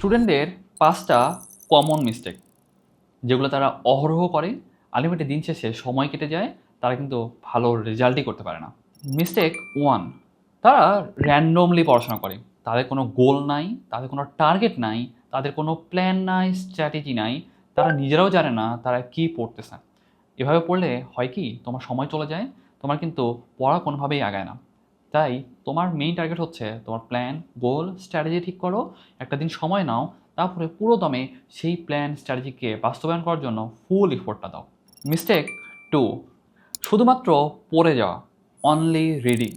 স্টুডেন্টদের ৫টা common mistake যেগুলো তারা অহরহ করে, আলটিমেটলি দিন শেষে সময় কেটে যায়, তারা কিন্তু ভালো রেজাল্টই করতে পারে না। মিস্টেক 1, তারা র্যান্ডমলি পড়াশোনা করে। তাদের কোনো গোল নাই, তাদের কোনো টার্গেট নাই, তাদের কোনো প্ল্যান নাই, স্ট্র্যাটেজি নাই। তারা নিজেরাও জানে না তারা কী পড়তেছে। এভাবে পড়লে হয় কি, তোমার সময় চলে যায়, তোমার কিন্তু পড়া কোনোভাবেই আগায় না। তাই তোমার মেইন টার্গেট হচ্ছে তোমার প্ল্যান, গোল, স্ট্র্যাটেজি ঠিক করো, একটা দিন সময় নাও, তারপরে পুরো দমে সেই প্ল্যান, স্ট্র্যাটেজিকে বাস্তবায়ন করার জন্য ফুল এফোর্টটা দাও। মিস্টেক 2, শুধুমাত্র পড়ে যাওয়া, অনলি রিডিং।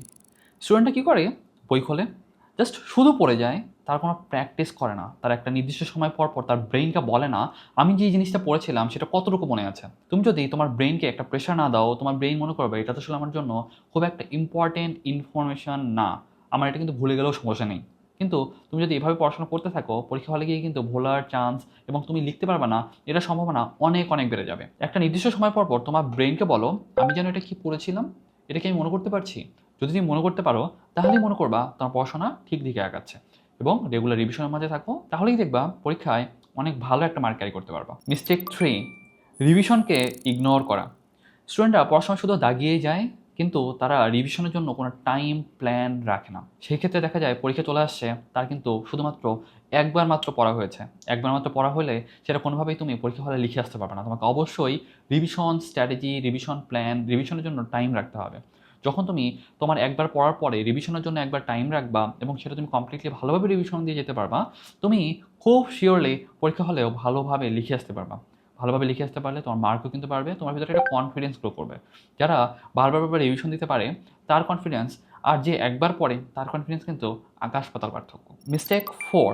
স্টুডেন্টরা কী করে, বই খোলে, জাস্ট শুধু পড়ে যায়, তার কোনো প্র্যাকটিস করে না। তার একটা নির্দিষ্ট সময় পর পর তার ব্রেইনকে বলে না আমি যে জিনিসটা পড়েছিলাম সেটা কতটুকু মনে আছে। তুমি যদি তোমার ব্রেইনকে একটা প্রেশার না দাও, তোমার ব্রেইন মনে করবে এটা তো আসলে আমার জন্য খুব একটা ইম্পর্টেন্ট ইনফরমেশন না, আমার এটা কিন্তু ভুলে গেলেও সমস্যা নেই। কিন্তু তুমি যদি এভাবে পড়াশোনা করতে থাকো, পরীক্ষা হলে গিয়ে কিন্তু ভোলার চান্স এবং তুমি লিখতে পারবে না, এটা সম্ভাবনা অনেক অনেক বেড়ে যাবে। একটা নির্দিষ্ট সময় পর পর তোমার ব্রেইনকে বলো আমি যেন এটা কি পড়েছিলাম, এটা কি আমি মনে করতে পারছি। যদি তুমি মনে করতে পারো, তাহলেই মনে করবা তোমার পড়াশোনা ঠিক দিকে আগাচ্ছে। এবং রেগুলার রিভিশনের মাঝে থাকো, তাহলেই দেখবা পরীক্ষায় অনেক ভালো একটা মার্ক ক্যারি করতে পারবা। মিস্টেক 3, রিভিশনকে ইগনোর করা। স্টুডেন্টরা পড়াশোনা শুধু দাগিয়েই যায়, কিন্তু তারা রিভিশনের জন্য কোনো টাইম প্ল্যান রাখে না। সেই ক্ষেত্রে দেখা যায় পরীক্ষা চলে আসছে, তার কিন্তু শুধুমাত্র একবার মাত্র পড়া হয়েছে। একবার মাত্র পড়া হলে সেটা কোনোভাবেই তুমি পরীক্ষা হলে লিখে আসতে পারবে না। তোমাকে অবশ্যই রিভিশন স্ট্র্যাটেজি, রিভিশন প্ল্যান, রিভিশনের জন্য টাইম রাখতে হবে। যখন তুমি তোমার একবার পড়ার পরে রিভিশনের জন্য একবার টাইম রাখবা এবং সেটা তুমি কমপ্লিটলি ভালোভাবে রিভিশন দিয়ে যেতে পারবা, তুমি খুব শিওরলি পরীক্ষা হলেও ভালোভাবে লিখে আসতে পারবা। ভালোভাবে লিখে আসতে পারলে তোমার মার্কও কিন্তু বাড়বে, তোমার ভিতরে একটা কনফিডেন্স গ্রো করবে। যারা বারবার রিভিশন দিতে পারে তার কনফিডেন্স, আর যে একবার পড়ে তার কনফিডেন্স কিন্তু আকাশ পাতাল পার্থক্য। Mistake 4,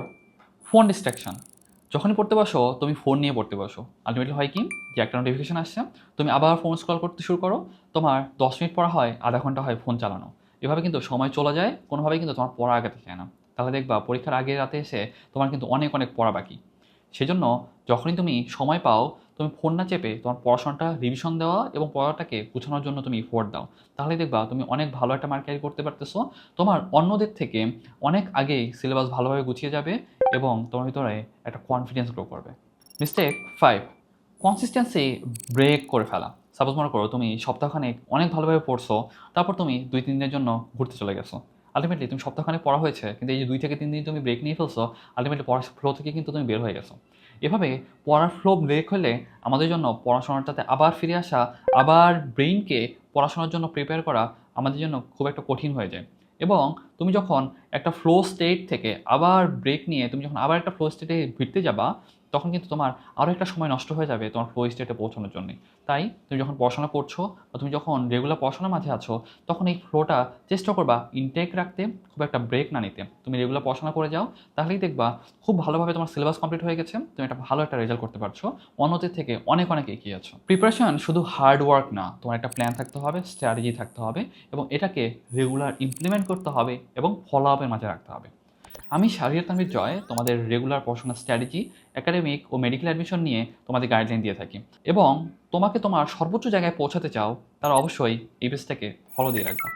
phone distraction. যখনই পড়তে বসো তুমি ফোন নিয়ে পড়তে বসো, আলটিমেটলি হয় কি, যে একটা নোটিফিকেশন আসছে, তুমি আবার ফোন স্ক্রল করতে শুরু করো, তোমার 10 মিনিট পড়া হয়, আধা ঘন্টা হয় ফোন চালানো। এভাবে কিন্তু সময় চলে যায়, কোনোভাবেই কিন্তু তোমার পড়া আগাতে চায় না। তাহলে দেখবা পরীক্ষার আগে রাতে এসে তোমার কিন্তু অনেক অনেক পড়া বাকি। সেজন্য যখনই তুমি সময় পাও, তুমি ফোন না চেপে তোমার পড়াশোনাটা রিভিশন দেওয়া এবং পড়াটাকে গুছানোর জন্য তুমি এফোর্ট দাও। তাহলে দেখবা তুমি অনেক ভালো একটা মার্ক ক্যারি করতে পারতেছো, তোমার অন্যদের থেকে অনেক আগেই সিলেবাস ভালোভাবে গুছিয়ে যাবে এবং তোমার ভিতরে একটা কনফিডেন্স গ্রো করবে। মিস্টেক 5, কনসিস্টেন্সি ব্রেক করে ফেলা। সাপোজ মনে করো তুমি সপ্তাহখানেক অনেক ভালোভাবে পড়ছো, তারপর তুমি 2-3 দিনের জন্য ঘুরতে চলে গেছো। আলটিমেটলি তুমি সপ্তাহখানেক পড়া হয়েছে, কিন্তু এই যে 2 থেকে 3 দিন তুমি ব্রেক নিয়ে ফেলছো, আলটিমেটলি পড়ার ফ্লো থেকে কিন্তু তুমি বের হয়ে গেছো। এভাবে পড়ার ফ্লো ব্রেক হলে আমাদের জন্য পড়াশোনাটাতে আবার ফিরে আসা, আবার ব্রেইনকে পড়াশোনার জন্য প্রিপেয়ার করা আমাদের জন্য খুব একটা কঠিন হয়ে যায়। এবং তুমি যখন একটা ফ্লো স্টেট থেকে আবার ব্রেক নিয়ে তুমি যখন আবার একটা ফ্লো স্টেটে ফিরতে যাবা, তখন কিন্তু তোমার আরও একটা সময় নষ্ট হয়ে যাবে তোমার ফ্লো স্টেটে পৌঁছানোর জন্যে। তাই তুমি যখন পড়াশোনা করছো বা তুমি যখন রেগুলার পড়াশোনার মাঝে আছো, তখন এই ফ্লোটা চেষ্টা করবা ইনটেক রাখতে, খুব একটা ব্রেক না নিতে। তুমি রেগুলার পড়াশোনা করে যাও, তাহলেই দেখবা খুব ভালোভাবে তোমার সিলেবাস কমপ্লিট হয়ে গেছে, তুমি একটা ভালো একটা রেজাল্ট করতে পারছো, অন্যদের থেকে অনেক অনেক এগিয়ে আছো। প্রিপারেশন শুধু হার্ড ওয়ার্ক না, তোমার একটা প্ল্যান থাকতে হবে, স্ট্র্যাটেজি থাকতে হবে এবং এটাকে রেগুলার ইমপ্লিমেন্ট করতে হবে এবং ফলো আপের মাঝে রাখতে হবে। আমি শাহরিয়ার তানভীর জয় তোমাদের রেগুলার পড়াশোনার স্ট্র্যাটেজি, একাডেমিক ও মেডিকেল অ্যাডমিশন নিয়ে তোমাদের গাইডলাইন দিয়ে থাকি। এবং তোমাকে তোমার সর্বোচ্চ জায়গায় পৌঁছাতে চাও, তারা অবশ্যই এই পেজটাকে ফলো দিয়ে রাখবা।